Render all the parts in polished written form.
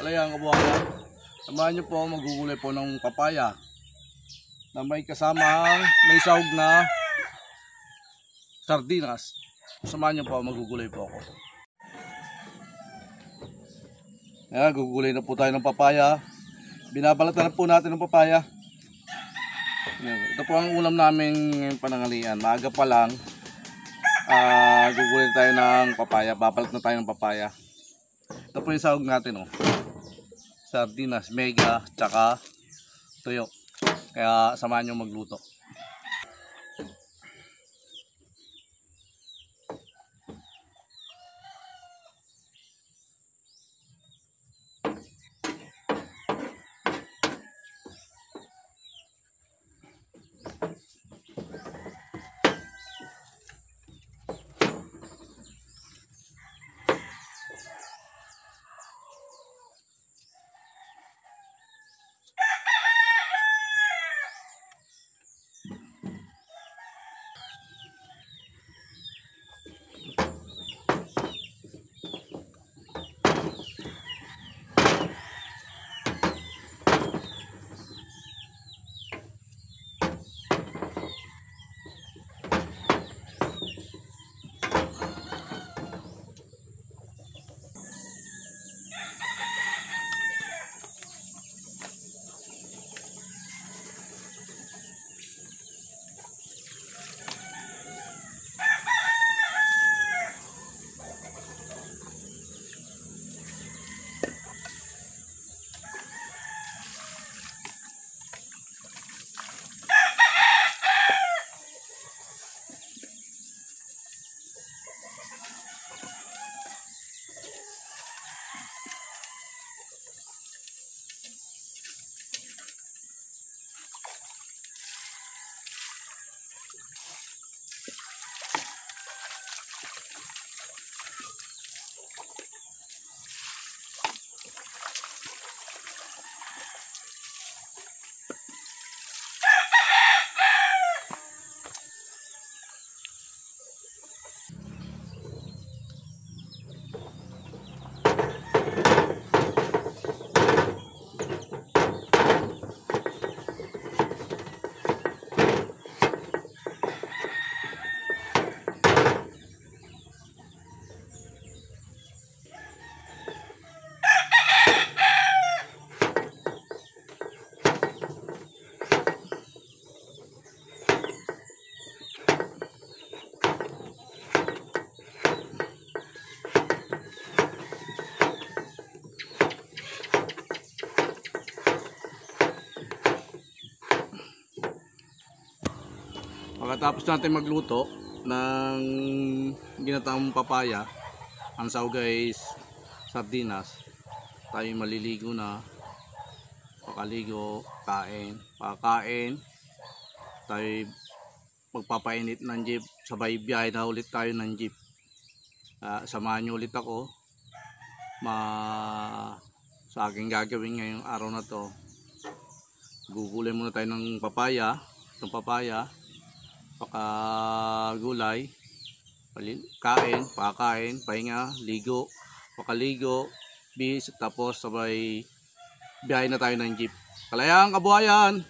Kalayang kabuhayan, samahan nyo po magugulay po ng papaya na may kasamang may sahog na sardinas. Samahan nyo po magugulay po ako. Ayan, gugulay na po tayo ng papaya. Binabalatan po natin ng papaya. Ayan, ito po ang ulam namin ngayong panangalian. Maaga pa lang, gugulay tayo ng papaya. Babalat na tayo ng papaya. Ito po yung sahog natin, oh. Sardinas, mega, tsaka tuyo. Kaya samahan nyo magluto. Pagkatapos natin magluto ng ginataang papaya, ang sahog guys, sardinas, tayo maliligo na. Pakaligo, kain, pakain, tayo magpapainit ng jeep, sabay biyahe na ulit tayo ng jeep. Samahan nyo ulit ako sa aking gagawin ngayong araw na to. Gugulay muna tayo ng papaya, itong papaya, pakagulay, kain, pakain, pahinga, ligo, pakaligo, bis, tapos sabay biyahe na tayo ng jeep. Kalayang kabuhayan!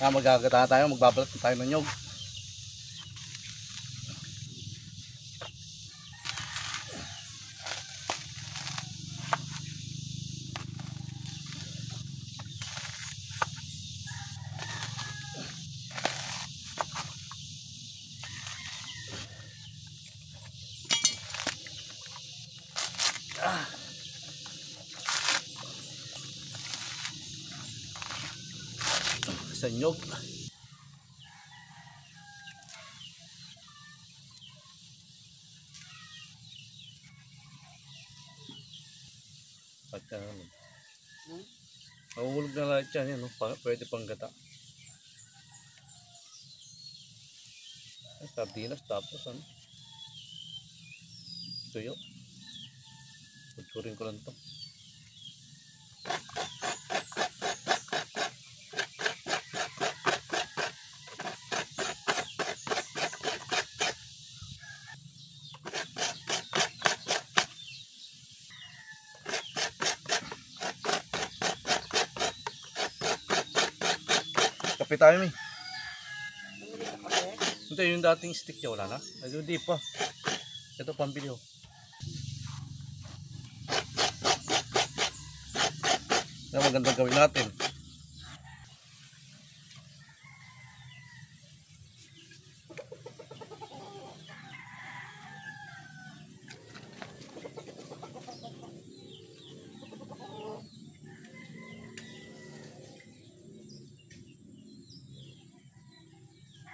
Magagata tayo, magbabalat na tayo ng nyog. Sa nyog. Pagka mahulog na lahat yan, pwede pang gata. Sardinas tapos tuyo. Pagkurin ko lang to. Kape tayo, may. Ito yung dating stick niya, wala na. Hindi pa. Ito pambili, oh. Yan, magandang gawin natin.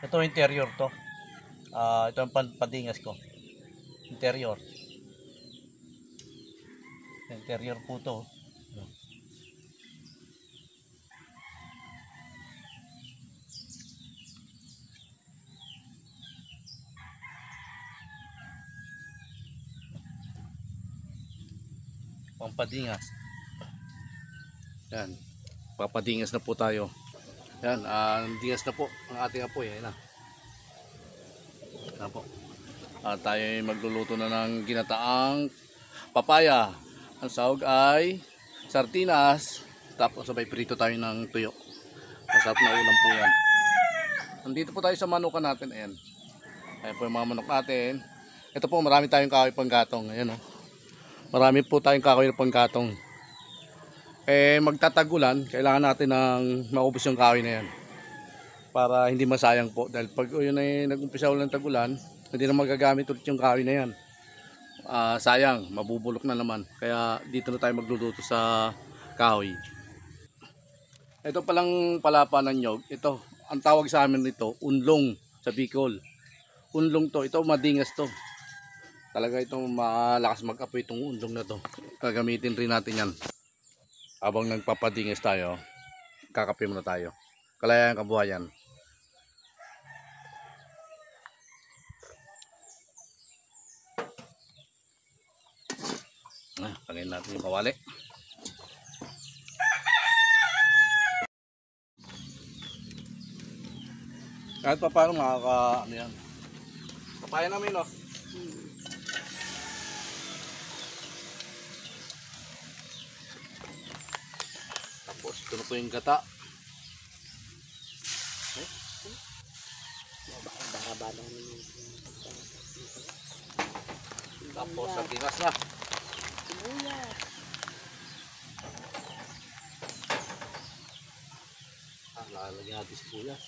Ito interior to. Ito ang padingas ko. Interior. Interior po to. Pampadingas. Yan. Papadingas na po tayo. Yan, dingas na po ang ating apoy. Ayan na. Yan po. Tayo ay magluluto na ng ginataang papaya. Ang sahog ay sardinas. Tapos sabay prito tayo ng tuyo. Masarap na ulam po yan. Nandito po tayo sa manukan natin. Ayan. Ayan po yung mga manok natin. Ito po, marami tayong kahoy panggatong. Ayan o. Marami po tayong kahoy panggatong. Magtatagulan, kailangan natin ng maubos yung kahoy na yan para hindi masayang po, dahil pag yun ay nag-umpisa ulang tagulan, hindi na magagamit ulit yung kahoy na yan. Sayang, mabubulok na naman, kaya dito na tayo magluluto sa kahoy. Ito palang palapa ng nyog, ito ang tawag sa amin nito, unlong sa Bicol. Unlong to, ito madingas to, talaga itong malakas mag-apoy itong unlong na to. Gagamitin rin natin yan. Habang nagpapadingis tayo, kakape muna tayo. Kalayaan kabuhayan. Lagyan natin yung kawali. Kahit pa paano ano yan. Papaya namin, no? Tapos ito na po yung gata. Tapos sardinas na. Lalagyan natin sibuyas.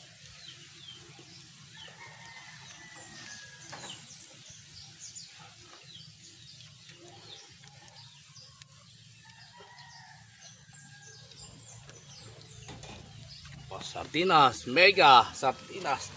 Sardinas, mega sardinas.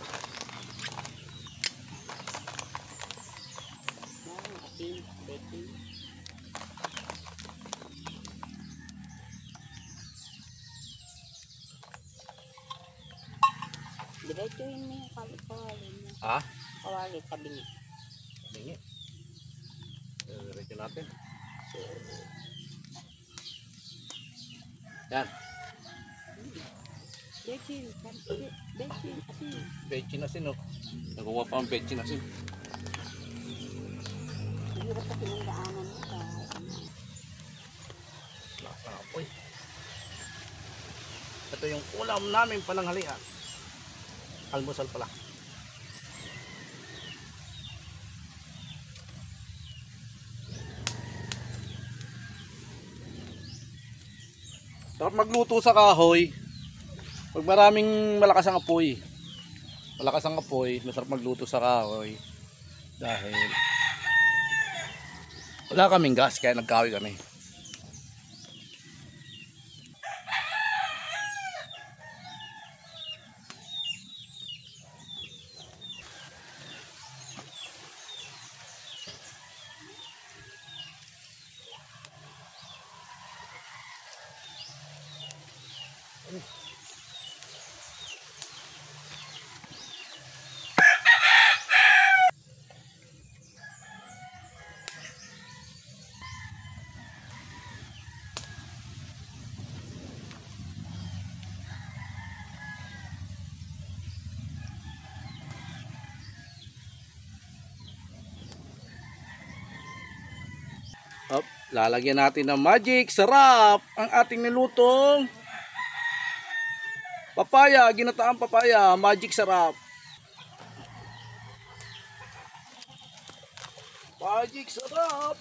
Diretso yun mo yung kawali mo. Ha? Kawali, tabingi. Tabingi. Diretso natin. Yan. Bechin asin, no? Nagawa pa ang bechin asin. Hirap pa pinagdaanan mo ka. Apoy. Ito yung ulam namin pananghalian. Almusal pala. Sarap magluto sa kahoy. Pag maraming malakas ang apoy, masarap magluto sa kahoy. Dahil wala kaming gas, kaya nagkahoy kami. Lalagyan natin ng magic sarap ang ating nilutong Papaya, ginataang papaya, magic sarap. Magic sarap.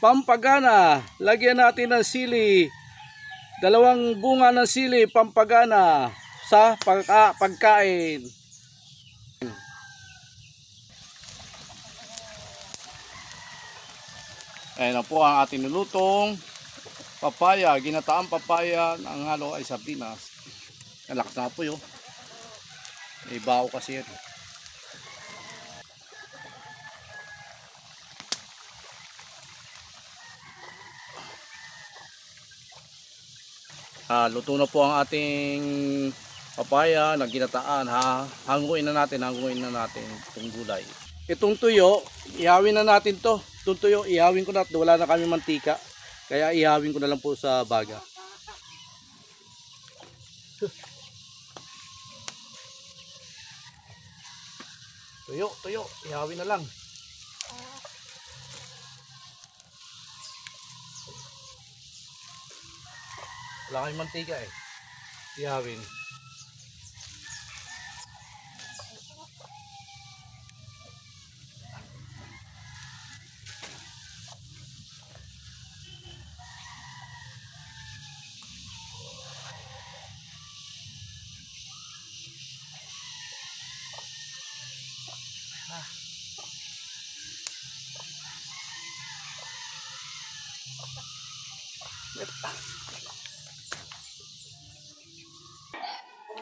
Pampagana, lagyan natin ng sili. 2 bunga ng sili, pampagana sa pagkain. Ayan na po ang ating nilutong papaya, ginataang papaya ng halo ay sardinas. Nalakas na po yun. May baho kasi yan. Luto na po ang ating papaya na ginataan. Hanguin na natin itong gulay. Itong tuyo, ihawin na natin to. Itong tuyo, ihawin ko na. Wala na kami mantika. Kaya ihawin ko na lang po sa baga. Tuyo, ihawin na lang. Wala kami mantika eh. Ihawin.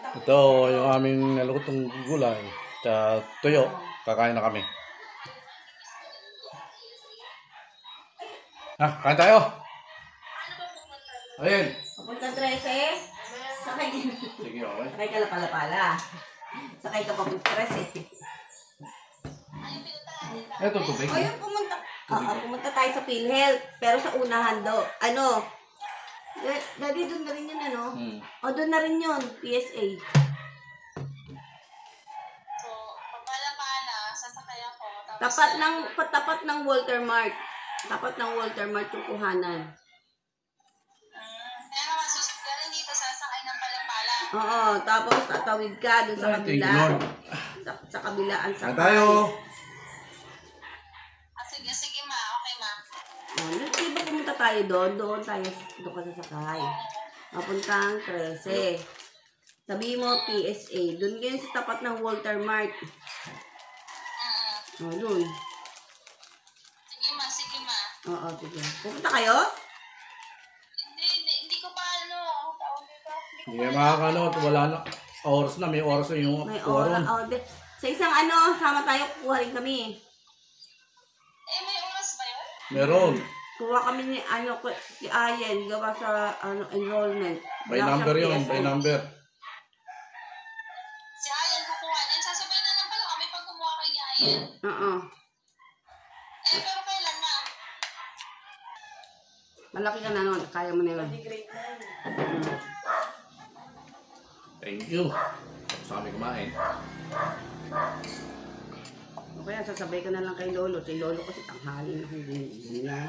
Ito yung aming nalutong gulay sa tuyo. Kakain na kami. Kain tayo. Ayun. Papunta 13. Sakay. Sige, okay. Sakay ka pala. Sakay ka papunta 13. Ito tubig. Ayun, pumunta tayo sa PhilHealth. Pero sa unahan do. Daddy, doon na rin yun, O, doon na rin yun, PSA. So, pagkalapala, sasakay ako. Tapat ng Walter Mart. Tapat ng Walter Mart yung kuhanan. Kaya naman, galing dito, sasakay ng palapala. Oo, tapos tatawid ka doon sa kabila. Sa kabilaan sa Kain tayo. Sige ma, okay ma. Di ba pumunta tayo doon? Doon ka sasakay. Papuntang 13. Sabi mo, PSA. Doon ngayon sa tapat ng Walter Mart. Doon. Sige ma. Oo, sige. Pupunta kayo? Hindi ko pa tawag dito. Hindi makakano. Wala na. Oras na. May oras na yung May oras. oras. Sa isang sama tayo, kukuha rin kami. May oras ba yun? Meron. Kuha kami ni si Ayen, gawa sa enrollment. By Wala number siyang yun. PSA. By number. Si Ayan kukuha. Sasabay na lang pala kami pag kumuha kayo ni Ayan. Oo. Pero kailan ma? Malaki ka na nun. Kaya mo na yun. Thank you. Tapos kami kumain. O kaya sasabay ka na lang kay Lolo. Si Lolo kasi tanghali na hindi niya.